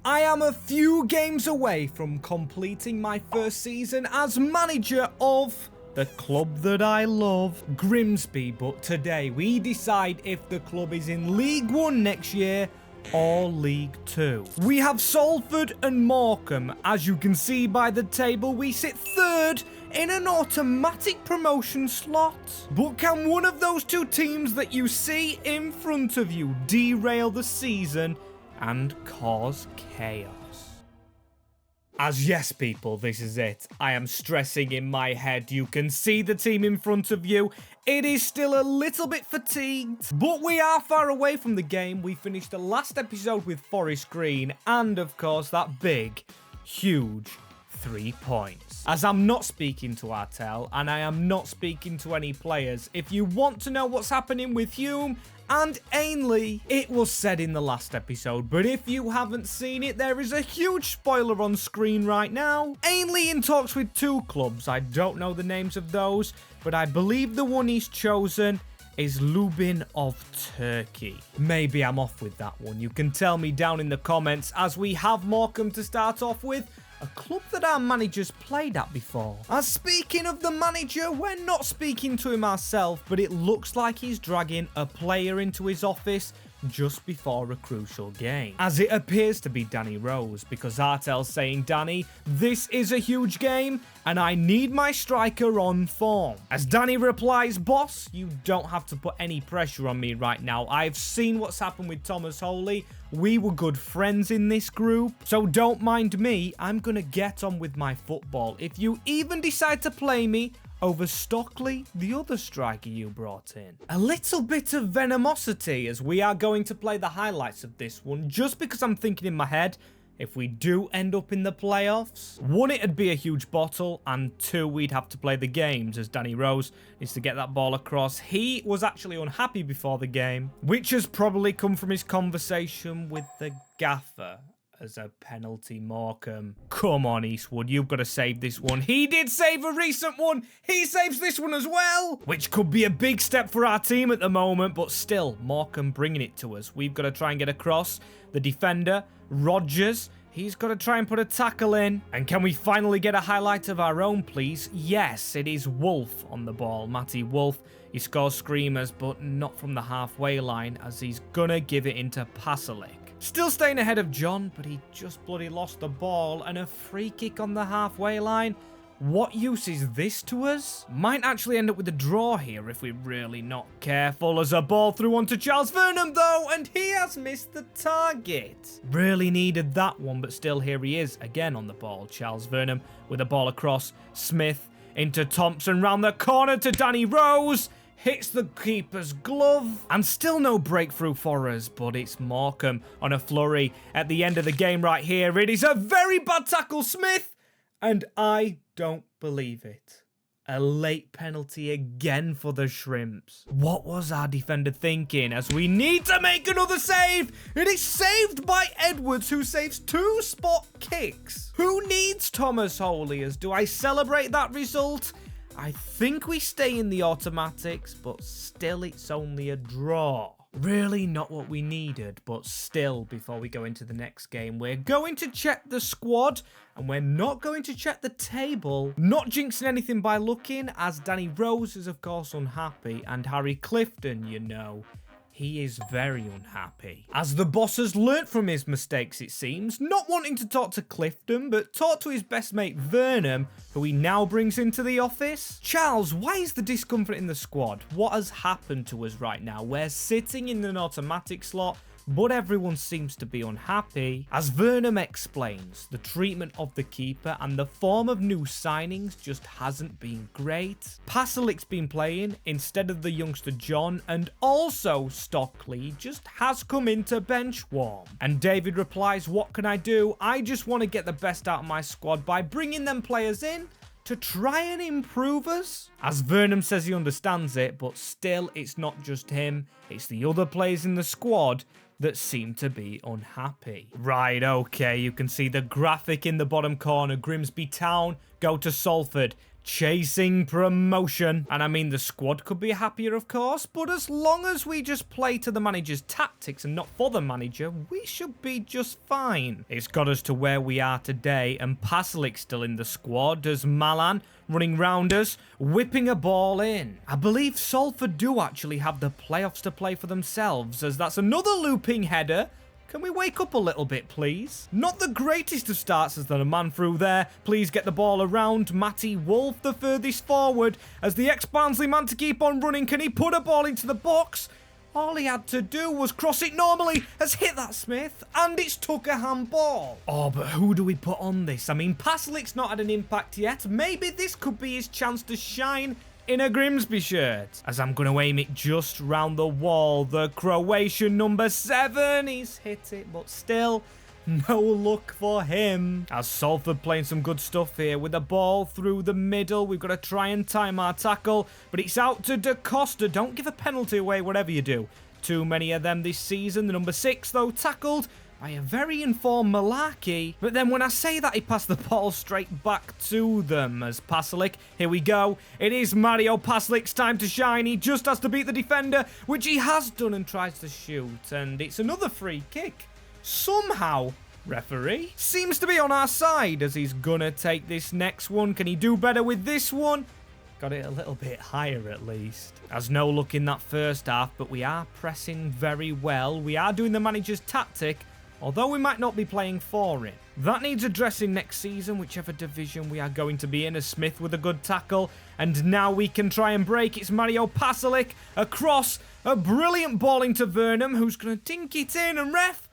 I am a few games away from completing my first season as manager of the club that I love, Grimsby, but today we decide if the club is in League 1 next year or League 2. We have Salford and Morecambe. As you can see by the table, we sit third in an automatic promotion slot. But can one of those two teams that you see in front of you derail the season and cause chaos? As yes, people, this is it. I am stressing in my head. You can see the team in front of you. It is still a little bit fatigued, but we are far away from the game. We finished the last episode with Forest Green and, of course, that big, huge 3 points. As I'm not speaking to Artel and I am not speaking to any players, if you want to know what's happening with Hume and Ainley, it was said in the last episode, but if you haven't seen it, there is a huge spoiler on screen right now. Ainley in talks with 2 clubs. I don't know the names of those, but I believe the one he's chosen is Lubin of Turkey. Maybe I'm off with that one. You can tell me down in the comments, as we have Morecambe to start off with, a club that our manager's played at before. As speaking of the manager, we're not speaking to him ourselves, but it looks like he's dragging a player into his office just before a crucial game. As it appears to be Danny Rose, because Artel's saying, Danny, this is a huge game, and I need my striker on form. As Danny replies, boss, you don't have to put any pressure on me right now. I've seen what's happened with Thomas Holy. We were good friends in this group, so don't mind me. I'm gonna get on with my football. If you even decide to play me over Stockley, the other striker you brought in. A little bit of venomosity, as we are going to play the highlights of this one, just because I'm thinking in my head, if we do end up in the playoffs, 1, it'd be a huge bottle, and 2, we'd have to play the games, as Danny Rose needs to get that ball across. He was actually unhappy before the game, which has probably come from his conversation with the gaffer. As a penalty, Morecambe. Come on, Eastwood, you've got to save this one. He did save a recent one. He saves this one as well, which could be a big step for our team at the moment, but still, Morecambe bringing it to us. We've got to try and get across. The defender, Rogers, he's got to try and put a tackle in. And can we finally get a highlight of our own, please? Yes, it is Wolf on the ball. Matty Wolf. He scores screamers, but not from the halfway line, as he's gonna give it into Pasalic. Still staying ahead of John, but he just bloody lost the ball, and a free kick on the halfway line. What use is this to us? Might actually end up with a draw here if we're really not careful, as a ball through onto Charles Vernam though, and he has missed the target. Really needed that one, but still here he is again on the ball. Charles Vernam with a ball across. Smith into Thompson, round the corner to Danny Rose. Hits the keeper's glove, and still no breakthrough for us, but it's Morecambe on a flurry at the end of the game right here. It is a very bad tackle, Smith, and I don't believe it. A late penalty again for the Shrimps. What was our defender thinking, as we need to make another save? It is saved by Edwards, who saves 2 spot kicks. Who needs Thomas Holy? As do I celebrate that result? I think we stay in the automatics, but still it's only a draw. Really not what we needed, but still, before we go into the next game, we're going to check the squad, and we're not going to check the table. Not jinxing anything by looking, as Danny Rose is of course unhappy, and Harry Clifton, you know, he is very unhappy. As the boss has learnt from his mistakes, it seems, not wanting to talk to Clifton, but talk to his best mate Vernam, who he now brings into the office. Charles, why is the discomfort in the squad? What has happened to us right now? We're sitting in an automatic slot, but everyone seems to be unhappy. As Vernam explains, the treatment of the keeper and the form of new signings just hasn't been great. Pasalic's been playing instead of the youngster John, and also Stockley just has come into bench warm. And David replies, what can I do? I just want to get the best out of my squad by bringing them players in to try and improve us. As Vernam says he understands it, but still it's not just him, it's the other players in the squad that seem to be unhappy. Right, okay, you can see the graphic in the bottom corner. Grimsby Town go to Salford. chasing promotion. And I mean, the squad could be happier, of course, but as long as we just play to the manager's tactics and not for the manager, we should be just fine. It's got us to where we are today, and Paslic's still in the squad as Malan running round us, whipping a ball in. I believe Salford do actually have the playoffs to play for themselves, as that's another looping header. Can we wake up a little bit, please? Not the greatest of starts as the man through there. Please get the ball around. Matty Wolf the furthest forward as the ex-Barnsley man to keep on running. Can he put a ball into the box? All he had to do was cross it normally. Has hit that, Smith, and it's took a handball. Oh, but who do we put on this? I mean, Paslic's not had an impact yet. Maybe this could be his chance to shine in a Grimsby shirt, as I'm going to aim it just round the wall. The Croatian number 7, he's hit it, but still no luck for him. As Salford playing some good stuff here with the ball through the middle. We've got to try and time our tackle, but it's out to Da Costa. Don't give a penalty away, whatever you do. Too many of them this season. The number 6, though, tackled by a very informed Malarkey. But then when I say that, he passed the ball straight back to them as Paslic. Here we go. It is Mario Paslic's time to shine. He just has to beat the defender, which he has done, and tries to shoot. And it's another free kick. Somehow, referee seems to be on our side as he's gonna take this next one. Can he do better with this one? Got it a little bit higher at least. As no luck in that first half, but we are pressing very well. We are doing the manager's tactic, although we might not be playing for it. That needs addressing next season, whichever division we are going to be in, as Smith with a good tackle. And now we can try and break. It's Mario Paslic across. A brilliant ball into Vernon, who's going to dink it in. And ref,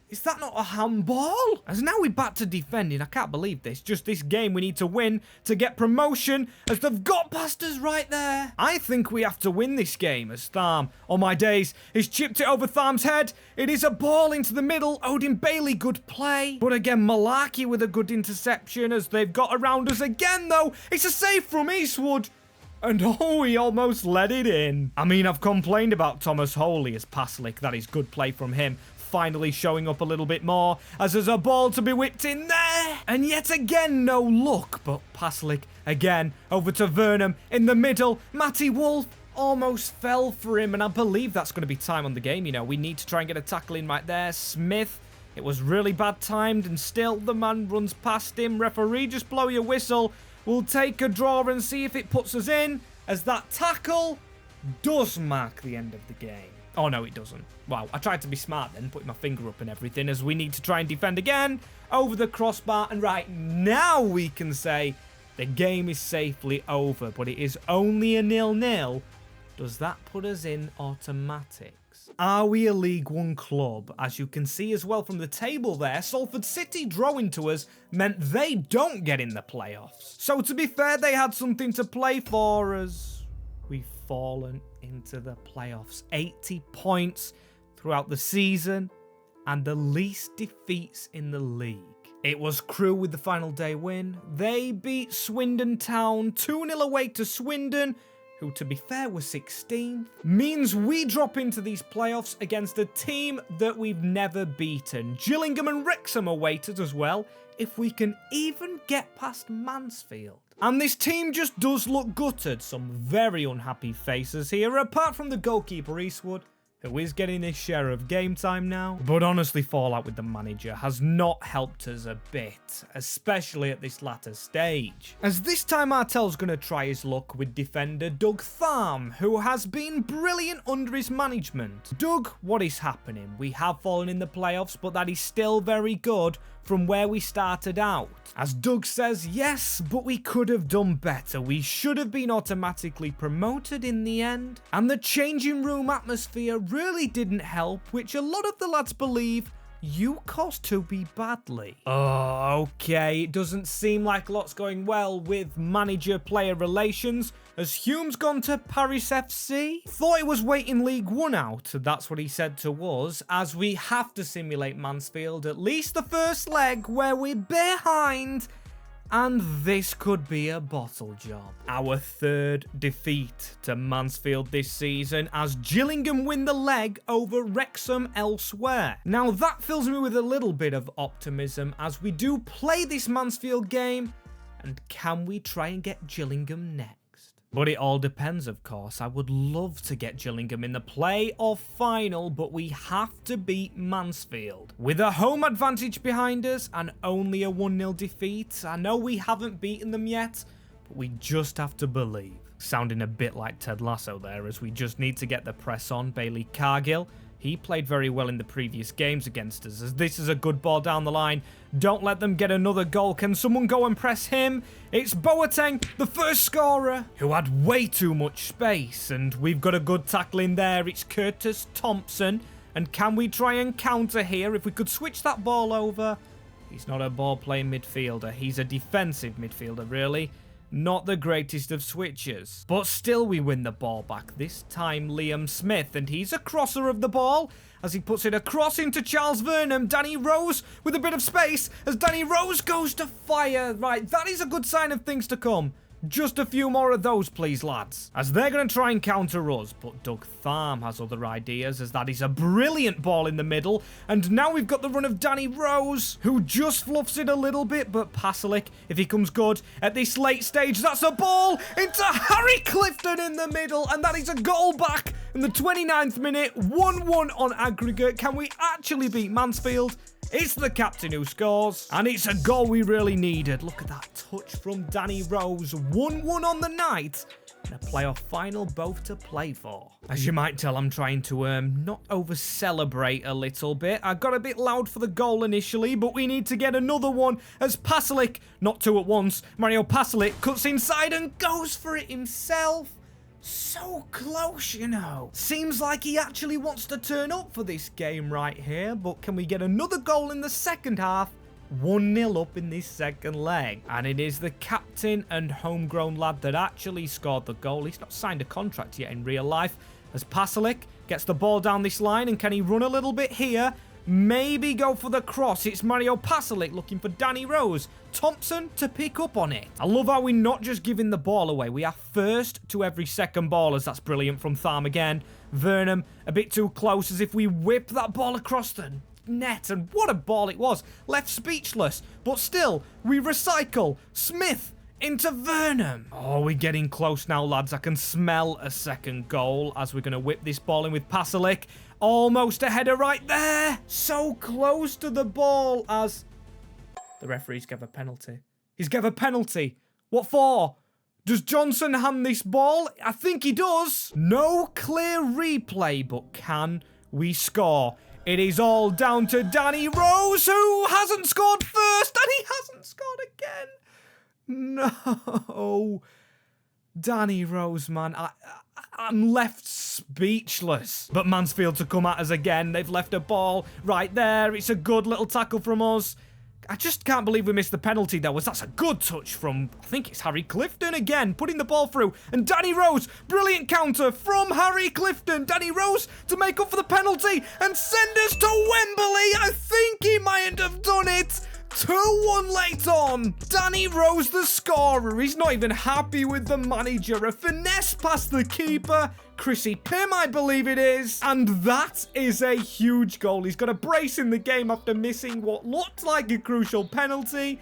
is that not a handball? As now we're back to defending. I can't believe this. Just this game we need to win to get promotion, as they've got past us right there. I think we have to win this game, as Tharm, on my days, has chipped it over Tharm's head. It is a ball into the middle. Odin Bailey, good play. But again, Malarkey with a good interception as they've got around us again, though. It's a save from Eastwood. And oh, he almost let it in. I mean, I've complained about Thomas Holy as Paslic. That is good play from him. Finally showing up a little bit more as there's a ball to be whipped in there. And yet again, no luck. But Paslic again over to Vernon in the middle. Matty Wolf almost fell for him. And I believe that's going to be time on the game. You know, we need to try and get a tackle in right there. Smith, it was really bad timed. And still the man runs past him. Referee, just blow your whistle. We'll take a draw and see if it puts us in, as that tackle does mark the end of the game. Oh, no, it doesn't. Wow, I tried to be smart then, putting my finger up and everything, as we need to try and defend again over the crossbar. And right now we can say the game is safely over, but it is only a 0-0. Does that put us in automatics? Are we a League One club? As you can see as well from the table there, Salford City drawing to us meant they don't get in the playoffs. So to be fair, they had something to play for, as we've fallen into the playoffs. 80 points throughout the season and the least defeats in the league. It was Crewe with the final day win. They beat Swindon Town 2-0 away to Swindon, who to be fair was 16th. Means we drop into these playoffs against a team that we've never beaten. Gillingham and Wrexham awaited as well, if we can even get past Mansfield. And this team just does look gutted. Some very unhappy faces here, apart from the goalkeeper Eastwood, who is getting his share of game time now. But honestly, fallout with the manager has not helped us a bit, especially at this latter stage. As this time Artel's going to try his luck with defender Doug Tharm, who has been brilliant under his management. Doug, what is happening? We have fallen in the playoffs, but that is still very good from where we started out. As Doug says, yes, but we could have done better. We should have been automatically promoted in the end. And the changing room atmosphere really didn't help, which a lot of the lads believe you caused Toby badly. Oh, okay. It doesn't seem like a lot's going well with manager-player relations, as Hume's gone to Paris FC. Thought he was waiting League One out, that's what he said to us, as we have to simulate Mansfield, at least the first leg where we're behind. And this could be a bottle job. Our third defeat to Mansfield this season, as Gillingham win the leg over Wrexham elsewhere. Now that fills me with a little bit of optimism, as we do play this Mansfield game And can we try and get Gillingham next? But it all depends, of course. I would love to get Gillingham in the play-off final, but we have to beat Mansfield. With a home advantage behind us and only a 1-0 defeat, I know we haven't beaten them yet, but we just have to believe. Sounding a bit like Ted Lasso there, as we just need to get the press on. Bailey Cargill, he played very well in the previous games against us, as this is a good ball down the line. Don't let them get another goal. Can someone go and press him? It's Boateng, the first scorer, who had way too much space, and we've got a good tackle in there. It's Curtis Thompson, and can we try and counter here? If we could switch that ball over. He's not a ball-playing midfielder. He's a defensive midfielder, really. Not the greatest of switchers. But still we win the ball back. This time Liam Smith, and he's a crosser of the ball as he puts it across into Charles Vernham. Danny Rose with a bit of space as Danny Rose goes to fire. Right, that is a good sign of things to come. Just a few more of those, please, lads. As they're going to try and counter us, but Doug Tharm has other ideas, as that is a brilliant ball in the middle. And now we've got the run of Danny Rose, who just fluffs it a little bit, but Pasalic, if he comes good at this late stage, that's a ball into Harry Clifton in the middle, and that is a goal back in the 29th minute, 1-1 on aggregate. Can we actually beat Mansfield? It's the captain who scores, and it's a goal we really needed. Look at that touch from Danny Rose. 1-1 on the night, and a playoff final both to play for. As you might tell, I'm trying to not over-celebrate a little bit. I got a bit loud for the goal initially, but we need to get another one as Pasalic, not two at once, Mario Pasalic cuts inside and goes for it himself. So close, you know. Seems like he actually wants to turn up for this game right here, but can we get another goal in the second half? 1-0 up in this second leg. And it is the captain and homegrown lad that actually scored the goal. He's not signed a contract yet in real life, as Pasalic gets the ball down this line, and can he run a little bit here? Maybe go for the cross. It's Mario Pasalic looking for Danny Rose. Thompson to pick up on it. I love how we're not just giving the ball away. We are first to every second ball, as that's brilliant from Tharm again. Vernham a bit too close, as if we whip that ball across the net. And what a ball it was. Left speechless. But still, we recycle. Smith into Vernham. Oh, we're getting close now, lads. I can smell a second goal as we're going to whip this ball in with Pasalic. Almost a header right there. So close to the ball as the referee's gave a penalty. He's gave a penalty. What for? Does Johnson hand this ball? I think he does. No clear replay, but can we score? It is all down to Danny Rose, who hasn't scored first, and he hasn't scored again. No. Danny Rose, man. I'm left speechless. But Mansfield to come at us again. They've left a ball right there. It's a good little tackle from us. I just can't believe we missed the penalty, though, as that's a good touch from, I think it's Harry Clifton again, putting the ball through. And Danny Rose, brilliant counter from Harry Clifton. Danny Rose to make up for the penalty and send us to Wembley. I think he might have done it. 2-1 late on. Danny Rose, the scorer. He's not even happy with the manager. A finesse past the keeper. Chrissy Pym, I believe it is. And that is a huge goal. He's got a brace in the game after missing what looked like a crucial penalty.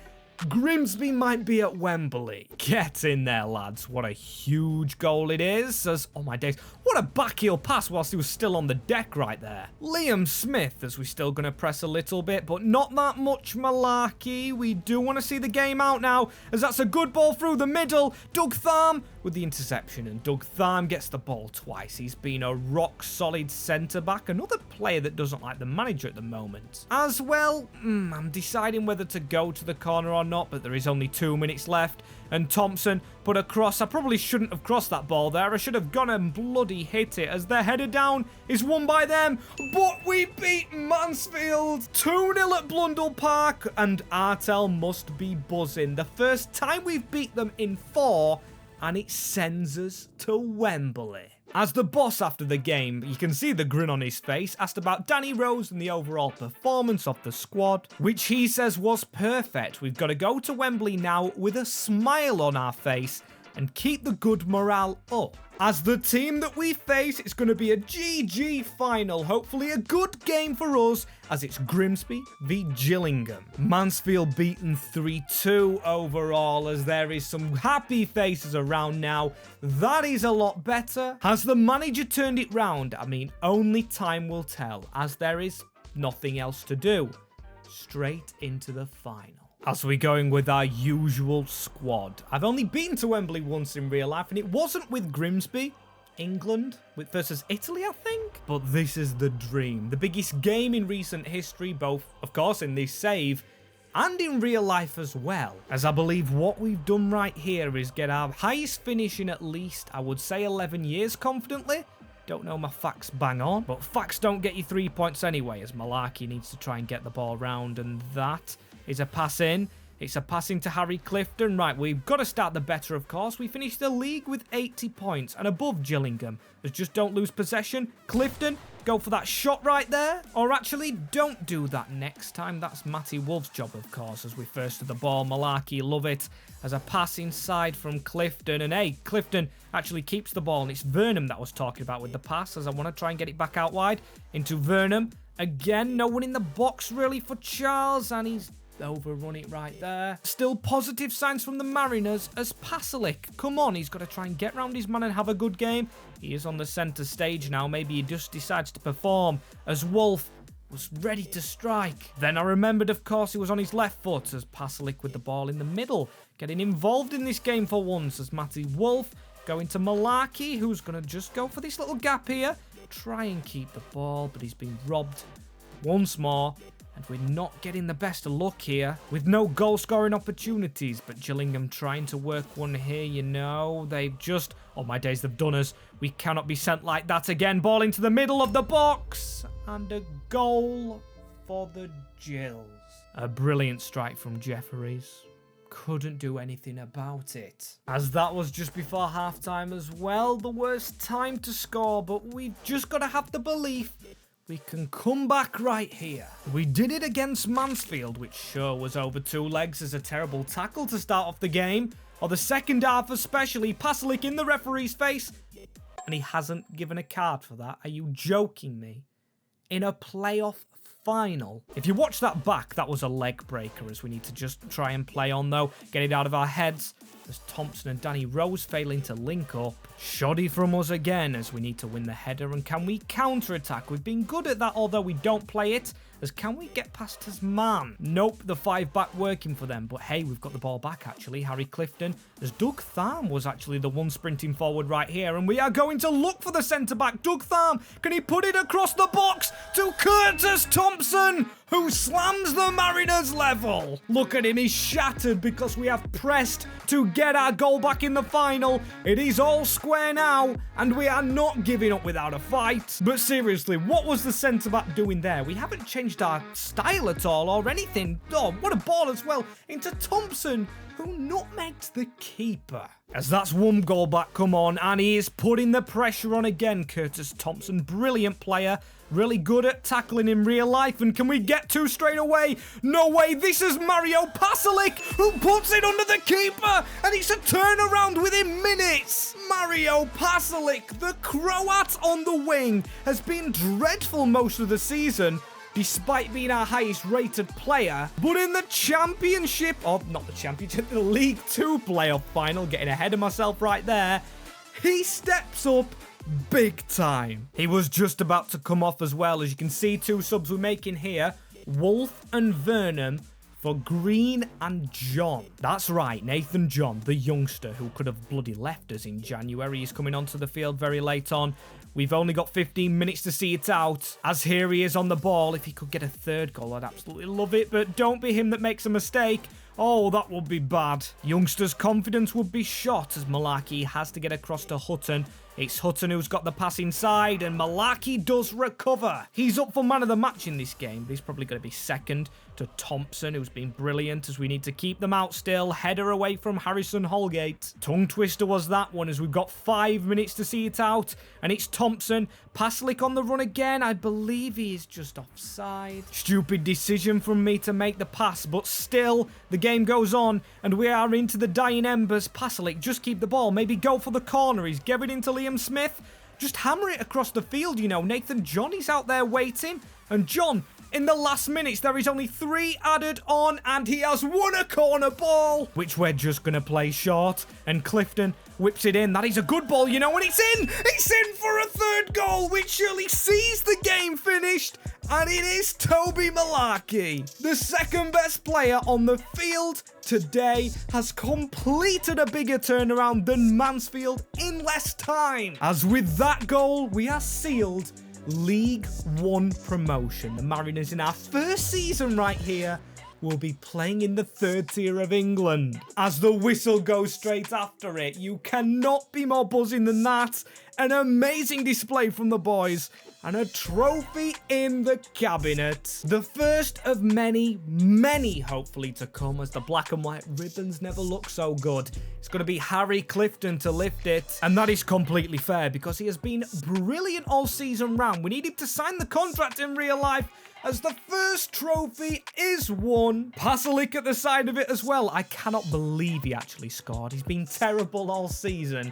Grimsby might be at Wembley. Get in there, lads. What a huge goal it is. As, oh my days, what a backheel pass whilst he was still on the deck right there. Liam Smith, as we're still going to press a little bit, but not that much malarkey. We do want to see the game out now, as that's a good ball through the middle. Doug Tharm with the interception, and Doug Tharm gets the ball twice. He's been a rock-solid centre-back, another player that doesn't like the manager at the moment. As well, I'm deciding whether to go to the corner or not, but there is only 2 minutes left, and Thompson put a cross. I probably shouldn't have crossed that ball there. I should have gone and bloody hit it, as their header down is won by them, but we beat Mansfield 2-0 at Blundell Park, and Artel must be buzzing. The first time we've beat them in 4, and it sends us to Wembley. As the boss after the game, you can see the grin on his face, asked about Danny Rose and the overall performance of the squad, which he says was perfect. We've got to go to Wembley now with a smile on our face, and keep the good morale up. As the team that we face, it's going to be a GG final. Hopefully a good game for us, as it's Grimsby v Gillingham. Mansfield beaten 3-2 overall, as there is some happy faces around now. That is a lot better. Has the manager turned it round? I mean, only time will tell, as there is nothing else to do. Straight into the final. As we're going with our usual squad. I've only been to Wembley once in real life, and it wasn't with Grimsby, England, versus Italy, I think. But this is the dream. The biggest game in recent history, both, of course, in this save and in real life as well. As I believe what we've done right here is get our highest finish in at least, I would say, 11 years confidently. Don't know my facts bang on, but facts don't get you 3 points anyway, as Malarkey needs to try and get the ball round, and that is a pass in. It's a passing to Harry Clifton. Right, we've got to start the better, of course. We finished the league with 80 points and above Gillingham. As just don't lose possession. Clifton, go for that shot right there. Or actually, don't do that next time. That's Matty Wolf's job, of course, as we first to the ball. Malarkey, love it. As a pass inside from Clifton. And hey, Clifton actually keeps the ball. And it's Vernon that I was talking about with the pass, as I want to try and get it back out wide into Vernon. Again, no one in the box really for Charles, and he's overrun it right there. Still positive signs from the Mariners as Pasalic. Come on, he's got to try and get round his man and have a good game. He is on the centre stage now. Maybe he just decides to perform as Wolf was ready to strike. Then I remembered, of course, he was on his left foot as Pasalic with the ball in the middle. Getting involved in this game for once as Matty Wolf going to Malarkey, who's going to just go for this little gap here. Try and keep the ball, but he's been robbed once more. And we're not getting the best of luck here with no goal-scoring opportunities. But Gillingham trying to work one here, you know. They've just... oh, my days, they've done us. We cannot be sent like that again. Ball into the middle of the box. And a goal for the Gills. A brilliant strike from Jefferies. Couldn't do anything about it. As that was just before half-time as well. The worst time to score. But we've just got to have the belief we can come back right here. We did it against Mansfield, which sure was over 2 legs as a terrible tackle to start off the game. Or the second half especially. Pasalic in the referee's face. And he hasn't given a card for that. Are you joking me? In a playoff final. If you watch that back, that was a leg breaker, as we need to just try and play on though. Get it out of our heads. As Thompson and Danny Rose failing to link up. Shoddy from us again, as we need to win the header. And can we counter-attack? We've been good at that, although we don't play it. As can we get past his man? Nope, the 5-back working for them. But hey, we've got the ball back, actually. Harry Clifton. As Doug Tharm was actually the one sprinting forward right here. And we are going to look for the centre-back. Doug Tharm, can he put it across the box to Curtis Thompson, who slams the Mariners level? Look at him, he's shattered because we have pressed to get our goal back in the final. It is all square now, and we are not giving up without a fight. But seriously, what was the centre-back doing there? We haven't changed our style at all or anything. Oh, what a ball as well into Thompson, who nutmegged the keeper. As that's one goal back, come on, and he is putting the pressure on again. Curtis Thompson, brilliant player. Really good at tackling in real life. And can we get 2 straight away? No way. This is Mario Pasalic, who puts it under the keeper. And it's a turnaround within minutes. Mario Pasalic, the Croat on the wing, has been dreadful most of the season, despite being our highest rated player. But in the championship, or not the championship, the League 2 playoff final, getting ahead of myself right there, he steps up big time. He was just about to come off as well. As you can see, 2 subs we're making here. Wolf and Vernon for Green and John. That's right, Nathan John, the youngster who could have bloody left us in January. He's coming onto the field very late on. We've only got 15 minutes to see it out. As here he is on the ball. If he could get a 3rd goal, I'd absolutely love it. But don't be him that makes a mistake. Oh, that would be bad. Youngster's confidence would be shot as Malarkey has to get across to Hutton. It's Hutton who's got the pass inside, and Malarkey does recover. He's up for man of the match in this game, but he's probably going to be second to Thompson, who's been brilliant, as we need to keep them out still. Header away from Harrison Holgate. Tongue twister was that one, as we've got 5 minutes to see it out, and it's Thompson Thompson. Paslick on the run again. I believe he is just offside. Stupid decision from me to make the pass, but still, the game goes on, and we are into the dying embers. Paslick, just keep the ball. Maybe go for the corner. He's giving it into Liam Smith. Just hammer it across the field, you know. Nathan Johnny's out there waiting. And John, in the last minutes, there is only 3 added on, and he has won a corner ball, which we're just going to play short. And Clifton whips it in. That is a good ball, you know, and it's in! It's in for a 3rd goal, which surely sees the game finished. And it is Toby Malarkey. The 2nd best player on the field today has completed a bigger turnaround than Mansfield in less time. As with that goal, we are sealed League 1 promotion. The Mariners in our first season right here will be playing in the 3rd tier of England. As the whistle goes straight after it, you cannot be more buzzing than that. An amazing display from the boys and a trophy in the cabinet. The first of many, many hopefully to come, as the black and white ribbons never look so good. It's going to be Harry Clifton to lift it. And that is completely fair because he has been brilliant all season round. We need him to sign the contract in real life, as the first trophy is won. Paslick at the side of it as well. I cannot believe he actually scored. He's been terrible all season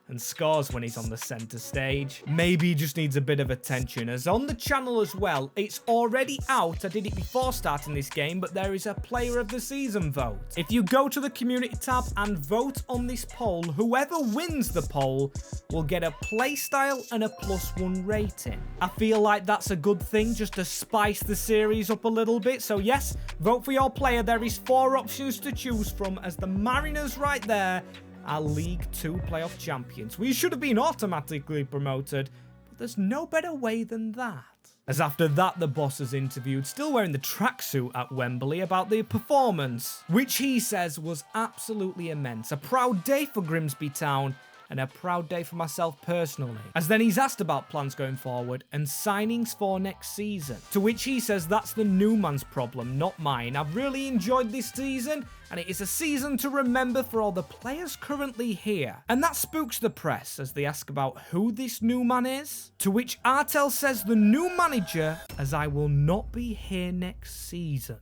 and scores when he's on the center stage. Maybe he just needs a bit of attention, as on the channel as well, it's already out. I did it before starting this game, but there is a player of the season vote. If you go to the community tab and vote on this poll, whoever wins the poll will get a playstyle and a +1 rating. I feel like that's a good thing, just to spice the series up a little bit. So yes, vote for your player. There is 4 options to choose from, as the Mariners right there are League 2 playoff champions. We should have been automatically promoted, but there's no better way than that. As after that, the boss is interviewed, still wearing the tracksuit at Wembley, about the performance, which he says was absolutely immense. A proud day for Grimsby Town, and a proud day for myself personally. As then he's asked about plans going forward and signings for next season, to which he says that's the new man's problem, not mine. I've really enjoyed this season, and it is a season to remember for all the players currently here. And that spooks the press as they ask about who this new man is, to which Artel says the new manager, as I will not be here next season.